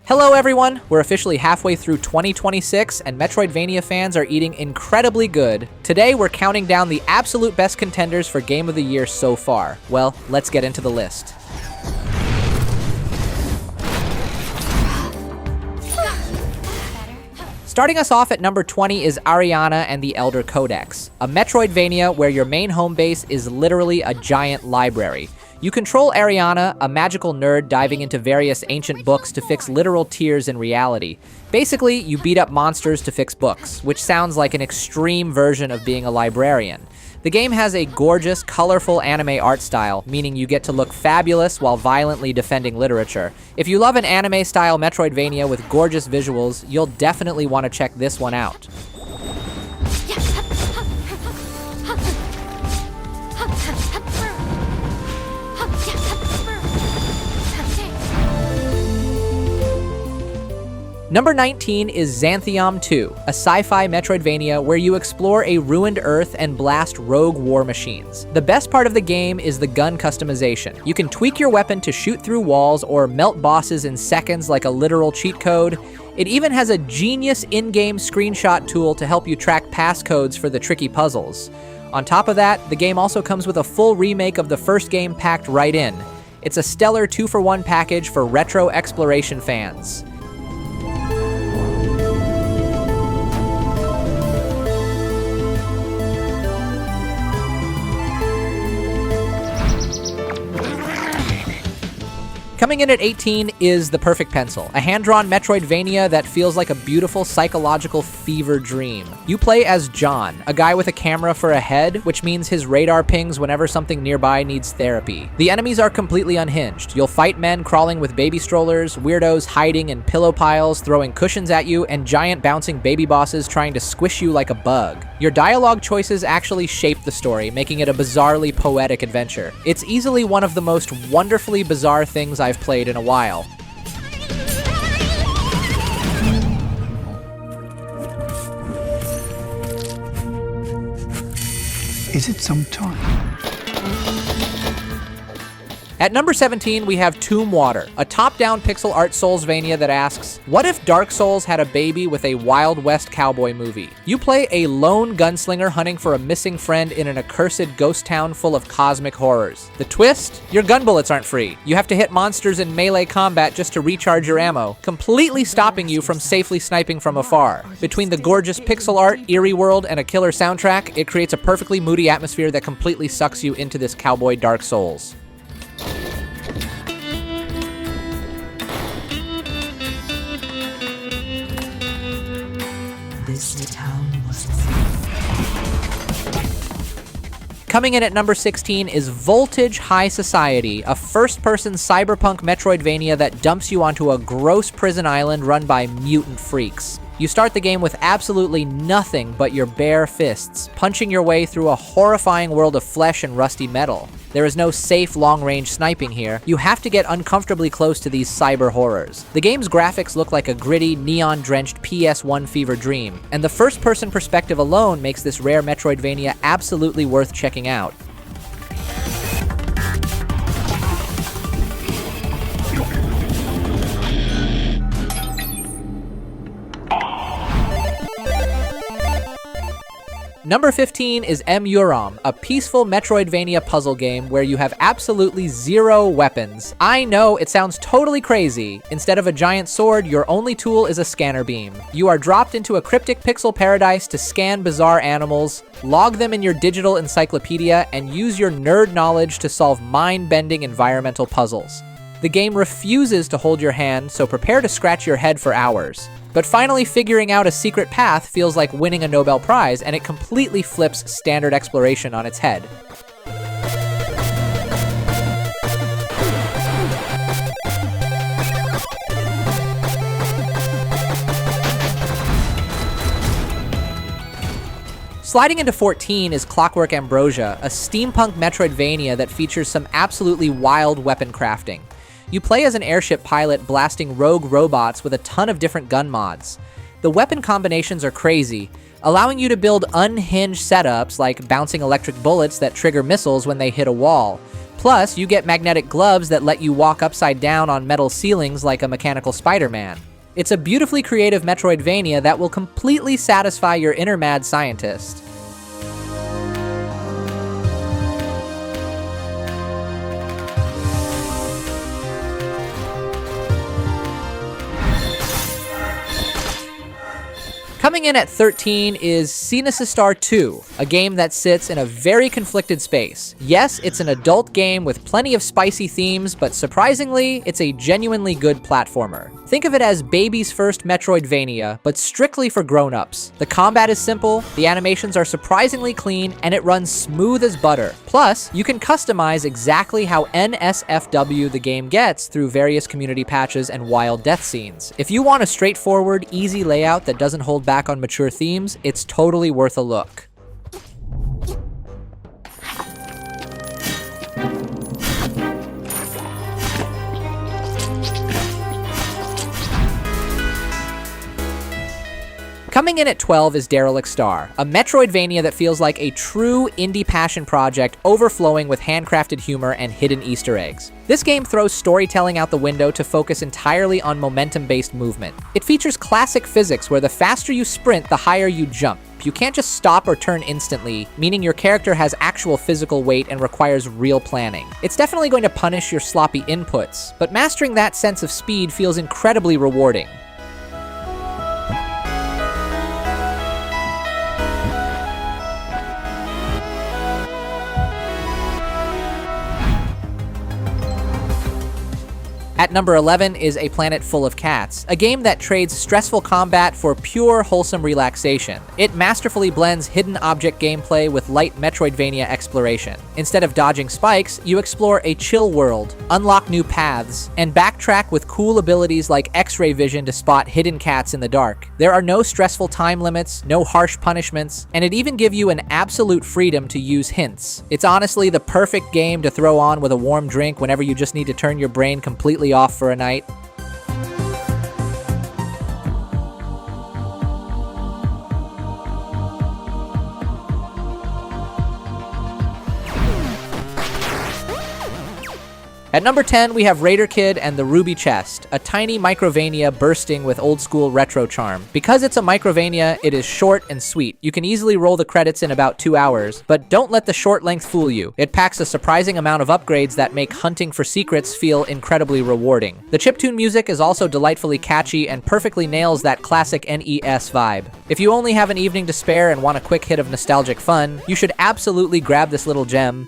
Hello everyone! We're officially halfway through 2026 and Metroidvania fans are eating incredibly good. Today we're counting down the absolute best contenders for Game of the Year so far. Well, let's get into the list. Starting us off at number 20 is Ariana and the Elder Codex, a Metroidvania where your main home base is literally a giant library. You control Ariana, a magical nerd diving into various ancient books to fix literal tears in reality. Basically, you beat up monsters to fix books, which sounds like an extreme version of being a librarian. The game has a gorgeous, colorful anime art style, meaning you get to look fabulous while violently defending literature. If you love an anime-style Metroidvania with gorgeous visuals, you'll definitely want to check this one out. Number 19 is Xanthiom 2, a sci-fi Metroidvania where you explore a ruined Earth and blast rogue war machines. The best part of the game is the gun customization. You can tweak your weapon to shoot through walls or melt bosses in seconds like a literal cheat code. It even has a genius in-game screenshot tool to help you track passcodes for the tricky puzzles. On top of that, the game also comes with a full remake of the first game packed right in. It's a stellar 2-for-1 package for retro exploration fans. Coming in at 18 is The Perfect Pencil, a hand-drawn Metroidvania that feels like a beautiful psychological fever dream. You play as John, a guy with a camera for a head, which means his radar pings whenever something nearby needs therapy. The enemies are completely unhinged. You'll fight men crawling with baby strollers, weirdos hiding in pillow piles, throwing cushions at you, and giant bouncing baby bosses trying to squish you like a bug. Your dialogue choices actually shape the story, making it a bizarrely poetic adventure. It's easily one of the most wonderfully bizarre things I've played in a while. Is it some time? At number 17, we have Tombwater, a top-down pixel art Soulsvania that asks, what if Dark Souls had a baby with a Wild West cowboy movie? You play a lone gunslinger hunting for a missing friend in an accursed ghost town full of cosmic horrors. The twist? Your gun bullets aren't free. You have to hit monsters in melee combat just to recharge your ammo, completely stopping you from safely sniping from afar. Between the gorgeous pixel art, eerie world, and a killer soundtrack, it creates a perfectly moody atmosphere that completely sucks you into this cowboy Dark Souls. Coming in at number 16 is Voltage High Society, a first-person cyberpunk Metroidvania that dumps you onto a gross prison island run by mutant freaks. You start the game with absolutely nothing but your bare fists, punching your way through a horrifying world of flesh and rusty metal. There is no safe long-range sniping here. You have to get uncomfortably close to these cyber horrors. The game's graphics look like a gritty, neon-drenched PS1 fever dream, and the first-person perspective alone makes this rare Metroidvania absolutely worth checking out. Number 15 is EMUUROM, a peaceful Metroidvania puzzle game where you have absolutely zero weapons. I know, it sounds totally crazy. Instead of a giant sword, your only tool is a scanner beam. You are dropped into a cryptic pixel paradise to scan bizarre animals, log them in your digital encyclopedia, and use your nerd knowledge to solve mind-bending environmental puzzles. The game refuses to hold your hand, so prepare to scratch your head for hours. But finally figuring out a secret path feels like winning a Nobel Prize, and it completely flips standard exploration on its head. Sliding into 14 is Clockwork Ambrosia, a steampunk Metroidvania that features some absolutely wild weapon crafting. You play as an airship pilot blasting rogue robots with a ton of different gun mods. The weapon combinations are crazy, allowing you to build unhinged setups like bouncing electric bullets that trigger missiles when they hit a wall. Plus, you get magnetic gloves that let you walk upside down on metal ceilings like a mechanical Spider-Man. It's a beautifully creative Metroidvania that will completely satisfy your inner mad scientist. Coming in at 13 is SiNiSistar 2, a game that sits in a very conflicted space. Yes, it's an adult game with plenty of spicy themes, but surprisingly, it's a genuinely good platformer. Think of it as baby's first Metroidvania, but strictly for grown-ups. The combat is simple, the animations are surprisingly clean, and it runs smooth as butter. Plus, you can customize exactly how NSFW the game gets through various community patches and wild death scenes. If you want a straightforward, easy layout that doesn't hold back on mature themes, it's totally worth a look. Coming in at 12 is Derelict Star, a Metroidvania that feels like a true indie passion project overflowing with handcrafted humor and hidden Easter eggs. This game throws storytelling out the window to focus entirely on momentum-based movement. It features classic physics where the faster you sprint, the higher you jump. You can't just stop or turn instantly, meaning your character has actual physical weight and requires real planning. It's definitely going to punish your sloppy inputs, but mastering that sense of speed feels incredibly rewarding. At number 11 is A Planet Full of Cats, a game that trades stressful combat for pure, wholesome relaxation. It masterfully blends hidden object gameplay with light Metroidvania exploration. Instead of dodging spikes, you explore a chill world, unlock new paths, and backtrack with cool abilities like X-ray vision to spot hidden cats in the dark. There are no stressful time limits, no harsh punishments, and it even gives you an absolute freedom to use hints. It's honestly the perfect game to throw on with a warm drink whenever you just need to turn your brain completely off for a night. At number 10, we have Raider Kid and the Ruby Chest, a tiny Microvania bursting with old-school retro charm. Because it's a Microvania, it is short and sweet. You can easily roll the credits in about 2 hours, but don't let the short length fool you. It packs a surprising amount of upgrades that make hunting for secrets feel incredibly rewarding. The chiptune music is also delightfully catchy and perfectly nails that classic NES vibe. If you only have an evening to spare and want a quick hit of nostalgic fun, you should absolutely grab this little gem.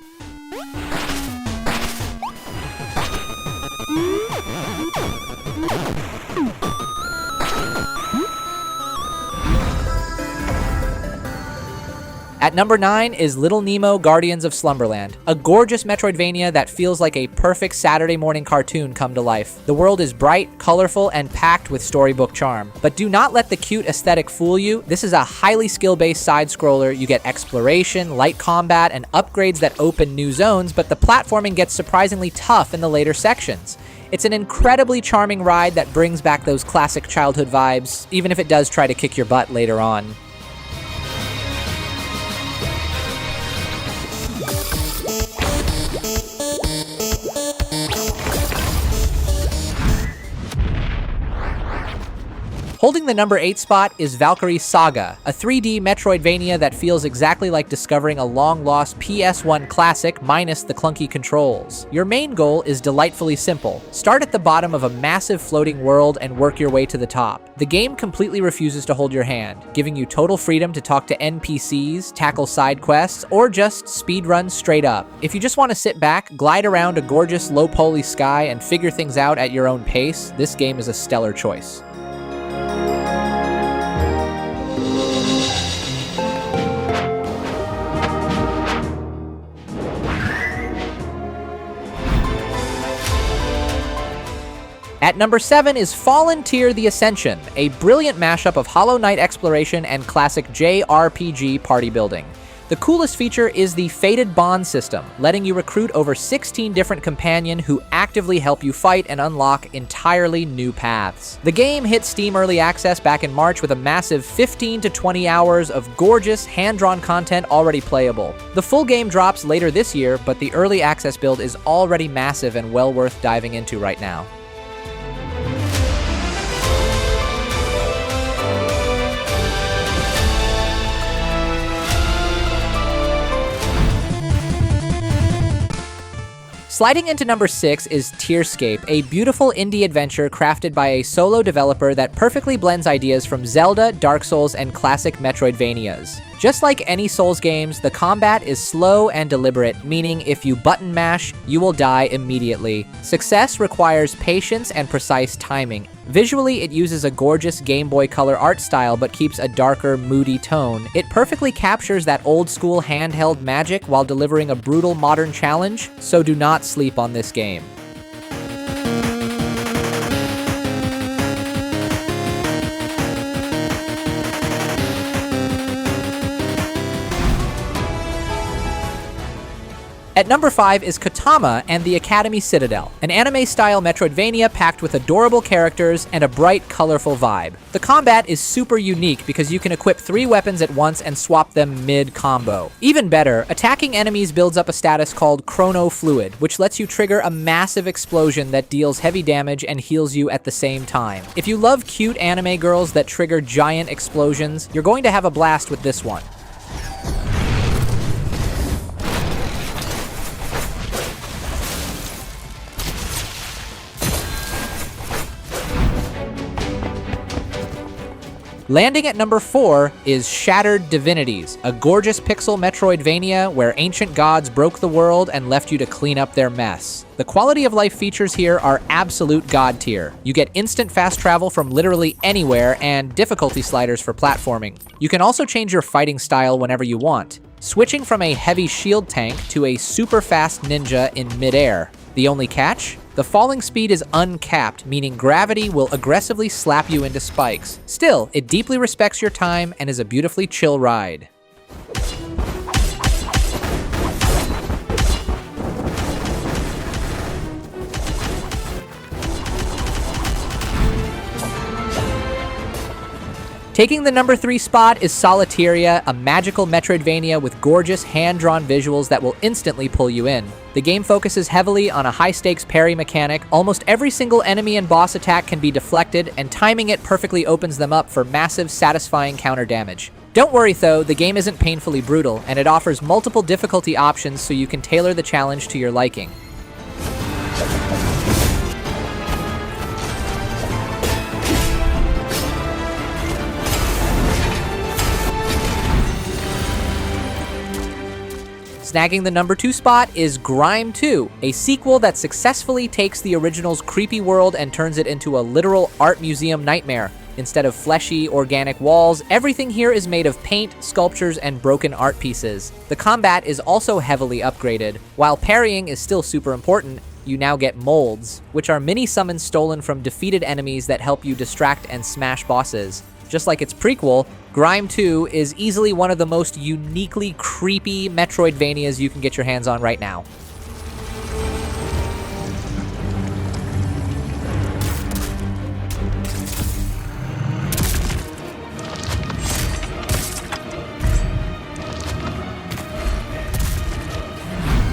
At number 9 is Little Nemo Guardians of Slumberland, a gorgeous Metroidvania that feels like a perfect Saturday morning cartoon come to life. The world is bright, colorful, and packed with storybook charm. But do not let the cute aesthetic fool you. This is a highly skill-based side-scroller. You get exploration, light combat, and upgrades that open new zones, but the platforming gets surprisingly tough in the later sections. It's an incredibly charming ride that brings back those classic childhood vibes, even if it does try to kick your butt later on. Holding the number 8 spot is Valkyrie Saga, a 3D Metroidvania that feels exactly like discovering a long-lost PS1 classic minus the clunky controls. Your main goal is delightfully simple. Start at the bottom of a massive floating world and work your way to the top. The game completely refuses to hold your hand, giving you total freedom to talk to NPCs, tackle side quests, or just speedrun straight up. If you just want to sit back, glide around a gorgeous low-poly sky, and figure things out at your own pace, this game is a stellar choice. At number 7 is Fallen Tier the Ascension, a brilliant mashup of Hollow Knight exploration and classic JRPG party building. The coolest feature is the Fated Bond system, letting you recruit over 16 different companions who actively help you fight and unlock entirely new paths. The game hit Steam Early Access back in March with a massive 15 to 20 hours of gorgeous, hand-drawn content already playable. The full game drops later this year, but the Early Access build is already massive and well worth diving into right now. Sliding into number 6 is Tearscape, a beautiful indie adventure crafted by a solo developer that perfectly blends ideas from Zelda, Dark Souls, and classic Metroidvanias. Just like any Souls games, the combat is slow and deliberate, meaning if you button mash, you will die immediately. Success requires patience and precise timing. Visually, it uses a gorgeous Game Boy Color art style but keeps a darker, moody tone. It perfectly captures that old-school handheld magic while delivering a brutal modern challenge, so do not sleep on this game. At number 5 is Kotama and the Academy Citadel, an anime-style Metroidvania packed with adorable characters and a bright, colorful vibe. The combat is super unique because you can equip 3 weapons at once and swap them mid-combo. Even better, attacking enemies builds up a status called Chrono Fluid, which lets you trigger a massive explosion that deals heavy damage and heals you at the same time. If you love cute anime girls that trigger giant explosions, you're going to have a blast with this one. Landing at number 4 is Shattered Divinities, a gorgeous pixel Metroidvania where ancient gods broke the world and left you to clean up their mess. The quality of life features here are absolute god tier. You get instant fast travel from literally anywhere and difficulty sliders for platforming. You can also change your fighting style whenever you want, switching from a heavy shield tank to a super fast ninja in midair. The only catch? The falling speed is uncapped, meaning gravity will aggressively slap you into spikes. Still, it deeply respects your time and is a beautifully chill ride. Taking the number 3 spot is Solateria, a magical Metroidvania with gorgeous hand-drawn visuals that will instantly pull you in. The game focuses heavily on a high-stakes parry mechanic. Almost every single enemy and boss attack can be deflected, and timing it perfectly opens them up for massive, satisfying counter damage. Don't worry though, the game isn't painfully brutal, and it offers multiple difficulty options so you can tailor the challenge to your liking. Snagging the number 2 spot is GRIME 2, a sequel that successfully takes the original's creepy world and turns it into a literal art museum nightmare. Instead of fleshy, organic walls, everything here is made of paint, sculptures, and broken art pieces. The combat is also heavily upgraded. While parrying is still super important, you now get molds, which are mini-summons stolen from defeated enemies that help you distract and smash bosses. Just like its prequel, GRIME 2 is easily one of the most uniquely creepy Metroidvanias you can get your hands on right now.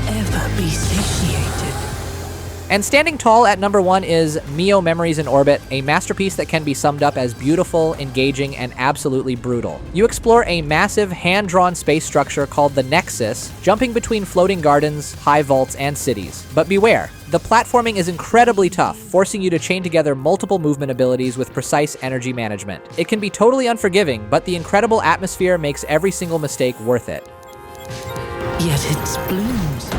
Ever be satiated. And standing tall at number 1 is Mio Memories in Orbit, a masterpiece that can be summed up as beautiful, engaging, and absolutely brutal. You explore a massive hand-drawn space structure called the Nexus, jumping between floating gardens, high vaults, and cities. But beware, the platforming is incredibly tough, forcing you to chain together multiple movement abilities with precise energy management. It can be totally unforgiving, but the incredible atmosphere makes every single mistake worth it. Yet its blooms.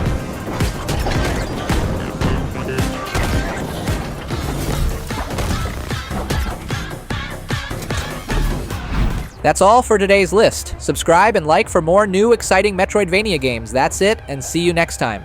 That's all for today's list. Subscribe and like for more new exciting Metroidvania games. That's it, and see you next time.